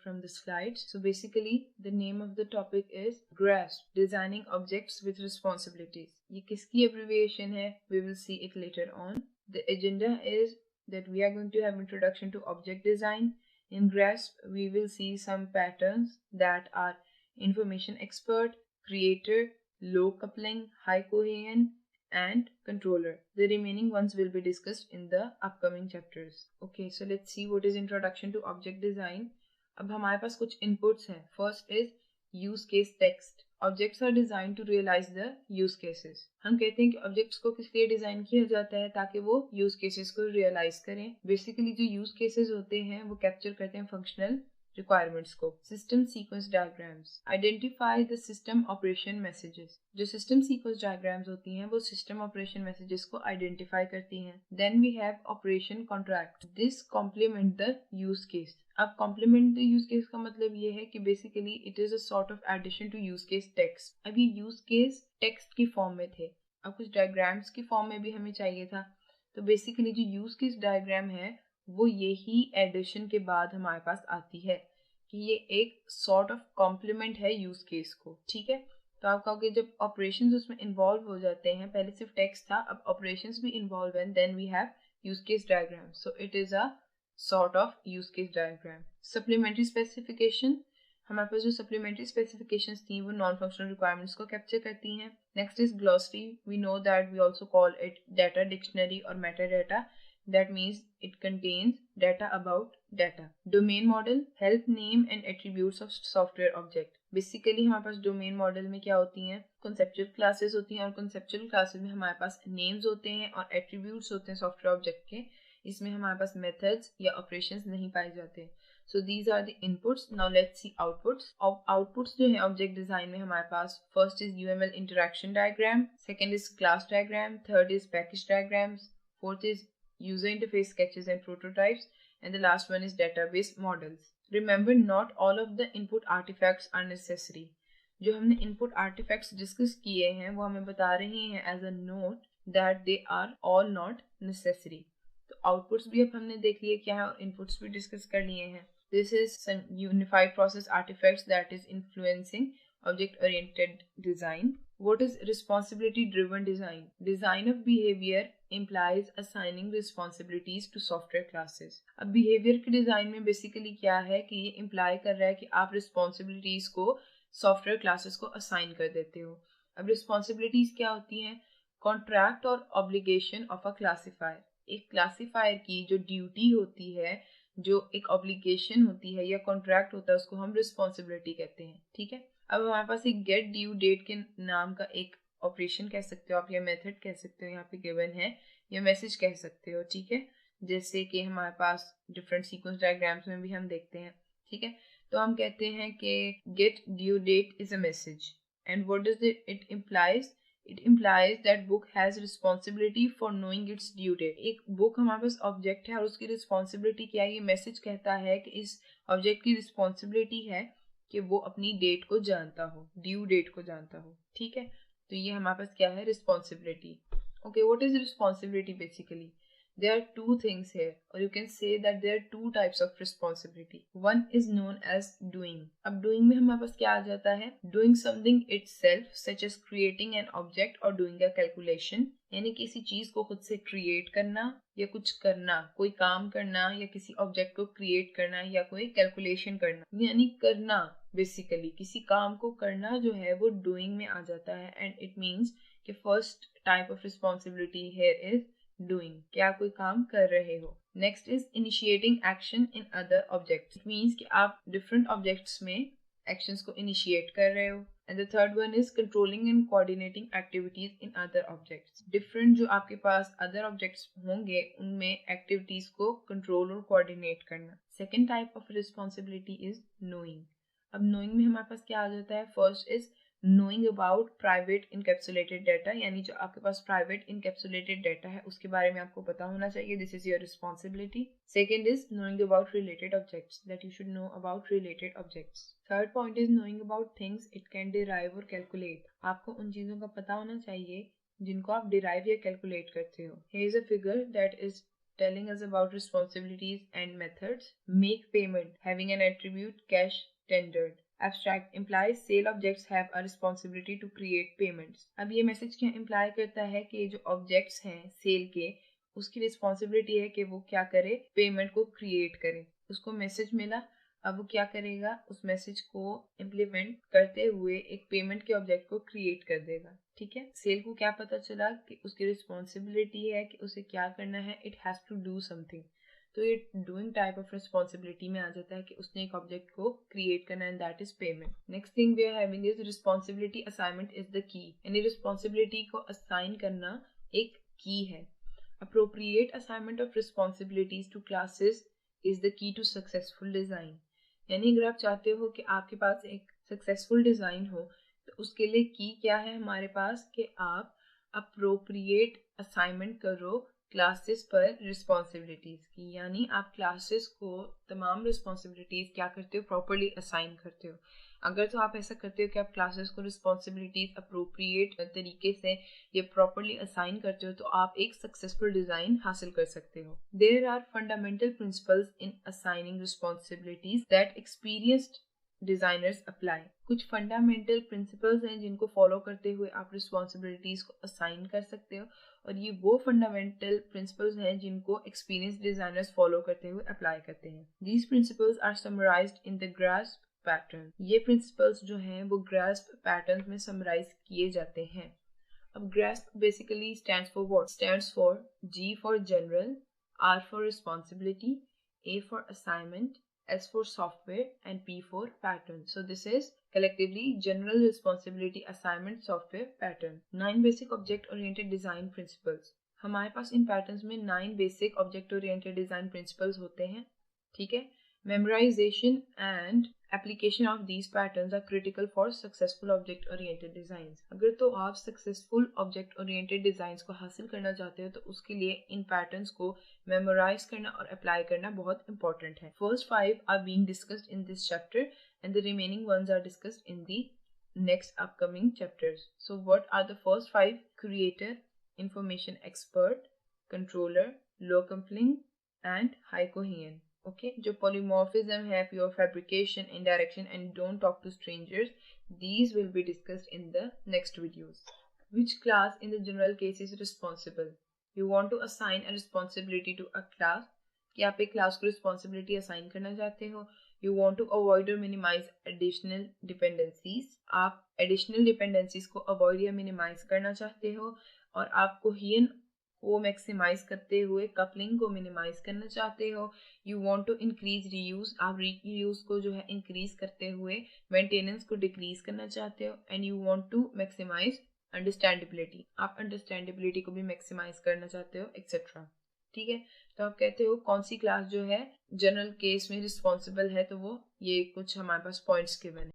from the slides. So basically, the name of the topic is GRASP, Designing Objects with Responsibilities. ये किसकी abbreviation है? We will see it later on. The agenda is that we are going to have introduction to object design. In GRASP, we will see some patterns that are information expert, creator, low coupling, high cohesion, and controller. The remaining ones will be discussed in the upcoming chapters. Okay, so let's see what is introduction to object design. अब हमारे पास कुछ inputs हैं. First is use case text. Objects are designed to realize the use cases. हम कहते हैं कि objects को किस लिए डिजाइन किया जाता है ताकि वो use cases को realize करें. Basically जो use cases होते हैं वो capture करते हैं functional requirements को. System sequence diagrams identify the system operation messages. जो system sequence diagrams होती हैं वो system operation messages को identify करती हैं. Then we have operation contract. This complement the use case. अब complement the use case का मतलब ये है कि basically it is a sort of addition to use case text. अब ये use case text की form में थे. अब कुछ diagrams की form में भी हमें चाहिए था. तो basically जो use case diagram है वो यही एडिशन के बाद हमारे पास आती है कि ये एक सॉर्ट ऑफ कॉम्प्लीमेंट है यूज केस को. ठीक है, तो आप कहोगे जब ऑपरेशंस उसमें इन्वॉल्व हो जाते हैं, पहले सिर्फ टेक्स्ट था, अब ऑपरेशंस भी इन्वॉल्व हैं, then we have use case diagram. So it is a sort of use case diagram. Supplementary specification, हमारे पास जो सप्लीमेंट्री स्पेसिफिकेशंस थी वो नॉन फंक्शनल रिक्वायरमेंट्स को कैप्चर करती हैं. Next is glossary. We know that we also call it data dictionary और meta data. That means it contains data about data. Domain model help name and attributes of software object. Basically हमारे पास domain model में क्या होती हैं? Conceptual classes होती हैं और conceptual classes में हमारे पास names होते हैं और attributes होते हैं software object के. इसमें हमारे पास methods या operations नहीं पाए जाते. So these are the inputs. Now let's see outputs. Outputs जो है object design में हमारे पास first is UML interaction diagram, second is class diagram, third is package diagrams, fourth is user interface sketches and prototypes, and the last one is database models. Remember, not all of the input artifacts are necessary. जो हमने input artifacts discuss किए हैं वो हमें बता रहे हैं as a note that they are all not necessary. तो outputs भी अब हमने देख लिए क्या है और inputs भी discuss कर लिए हैं. This is some unified process artifacts that is influencing object oriented design. What is responsibility driven design? Design of behavior implies assigning responsibilities to software classes. अब behavior के design में basically क्या है कि ये imply कर रहा है कि आप responsibilities को software classes को assign कर देते हो. अब responsibilities क्या होती हैं? Contract और obligation of a classifier. एक classifier की जो duty होती है, जो एक obligation होती है या contract होता है, उसको हम responsibility कहते हैं. ठीक है, अब हमारे पास एक गेट ड्यू डेट के नाम का एक ऑपरेशन कह सकते हो आप, या मेथड कह सकते हो, यहाँ पे गिवन है, या मैसेज कह सकते हो. ठीक है, जैसे कि हमारे पास डिफरेंट सीक्वेंस डायग्राम्स में भी हम देखते हैं. ठीक है, तो हम कहते हैं कि get due date is a message and what does it implies? It implies that book has responsibility for knowing its due date. एक बुक हमारे पास ऑब्जेक्ट है और उसकी रिस्पॉन्सिबिलिटी क्या है? ये मैसेज कहता है कि इस ऑब्जेक्ट की रिस्पॉन्सिबिलिटी है कि वो अपनी डेट को जानता हो, ड्यू डेट को जानता हो. ठीक है, तो ये हमारे पास क्या है? Responsibility. Okay, what is responsibility? Basically there are two things here, or you can say that there are two types of responsibility. One is known as doing. अब doing में हमारे पास क्या आ जाता है? Doing something itself, such as creating an object or doing a calculation. यानी किसी चीज को खुद से create करना या कुछ करना, कोई काम करना या किसी object को create करना या कोई calculation करना, यानी करना. बेसिकली किसी काम को करना जो है वो doing में आ जाता है. And it means कि first type of responsibility here is doing, क्या कोई काम कर रहे हो. Next is initiating action in other objects. It means कि आप डिफरेंट ऑब्जेक्ट्स में एक्शंस को इनिशिएट कर रहे हो. And the third one is controlling and coordinating activities in other objects. Different जो आपके पास अदर ऑब्जेक्ट्स होंगे उनमें एक्टिविटीज को कंट्रोल और कोऑर्डिनेट करना. Second type of responsibility is knowing. अब नोइंग में हमारे पास क्या आ जाता है? First is knowing about private encapsulated data, यानी जो आपके पास private encapsulated data है उसके बारे में आपको पता होना चाहिए. This is your responsibility. Second is knowing about related objects, that you should know about related objects. Third point is knowing about things it can derive or calculate. आपको उन चीजों का पता होना चाहिए जिनको आप derive या calculate करते हो. Here is a figure that is telling us about responsibilities and methods. Make payment, having an attribute cash tendered. Abstract implies sale objects have a responsibility to create payments. अब ये message क्या imply करता है कि जो objects हैं cell के, उसकी रिस्पॉन्सिबिलिटी है कि वो क्या करे, पेमेंट को क्रिएट करे. उसको मैसेज मिला, अब वो क्या करेगा, उस मैसेज को इम्प्लीमेंट करते हुए एक पेमेंट के ऑब्जेक्ट को क्रिएट कर देगा. ठीक है, सेल को क्या पता चला कि उसकी रिस्पॉन्सिबिलिटी है कि उसे क्या करना है, it has to do something. तो ये डूइंग टाइप ऑफ रिस्पॉन्सिबिलिटी में आ जाता है कि उसने एक ऑब्जेक्ट को क्रिएट करना है, and that is payment. Next thing we are having is responsibility assignment is the key. यानी रिस्पॉन्सिबिलिटी को असाइन करना एक की है. Appropriate assignment of responsibilities to classes is the key to successful design. यानी अगर आप चाहते हो कि आपके पास एक सक्सेसफुल डिजाइन हो, तो उसके लिए की क्या है हमारे पास, कि आप अप्रोप्रिएट असाइनमेंट करो क्लासेस पर रिस्पॉन्सिबिलिटीज की. यानी आप क्लासेस को तमाम रिस्पॉन्सिबिलिटीज क्या करते हो, प्रॉपरली असाइन करते हो. अगर तो आप ऐसा करते हो कि आप क्लासेस को रिस्पॉन्सिबिलिटीज अप्रोप्रिएट तरीके से ये प्रॉपरली असाइन करते हो, तो आप एक सक्सेसफुल डिजाइन हासिल कर सकते हो. There are fundamental principles in assigning responsibilities that experienced designers apply. कुछ फंडामेंटल प्रिंसिपल्स हैं जिनको फॉलो करते हुए आप रिस्पॉन्सिबिलिटीज को असाइन कर सकते हो, और ये वो फंडामेंटल प्रिंसिपल्स हैं जिनको एक्सपीरियंस डिजाइनर्स फॉलो करते हुए अप्लाई करते हैं. These principles are summarised in the GRASP pattern. ये प्रिंसिपल्स जो हैं वो ग्रास्प पैटर्न में समराइज किए जाते हैं. अब grasp basically stands for what? Stands for G for general, R for responsibility, A for assignment, S for software, and P for pattern. So this is collectively general responsibility assignment software pattern. 9 basic object oriented design principles. हमारे पास इन patterns में 9 basic object oriented design principles होते हैं. ठीक है, memorization and application of these patterns are critical for successful object oriented designs. अगर तो आप successful object oriented designs को हासिल करना चाहते हो, तो उसके लिए इन patterns को memorize करना और apply करना बहुत important है. First 5 are being discussed in this chapter and the remaining ones are discussed in the next upcoming chapters. So what are the first 5? Creator, information expert, controller, low coupling and high coherent. Okay, जो polymorphism है, pure fabrication, indirection and don't talk to strangers, these will be discussed in the next videos. Which class in the general case is responsible? You want to assign a responsibility to a class, कि आप एक class को responsibility assign करना चाहते हो. You want to avoid or minimize additional dependencies. आप additional dependencies को avoid या minimize करना चाहते हो, और आप coherent को मैक्सिमाइज करते हुए कपलिंग को मिनिमाइज करना चाहते हो. You want to increase reuse, आप रीयूज को जो है इंक्रीज करते हुए मेंटेनेंस को डिक्रीज करना चाहते हो. And you want to maximise understandability, आप अंडरस्टैंडेबिलिटी को भी मैक्सिमाइज करना चाहते हो, एक्सेट्रा. ठीक है, तो आप कहते हो कौन सी क्लास जो है जनरल केस में रिस्पॉन्सिबल है, तो वो ये कुछ हमारे पास पॉइंट्स गिवन है.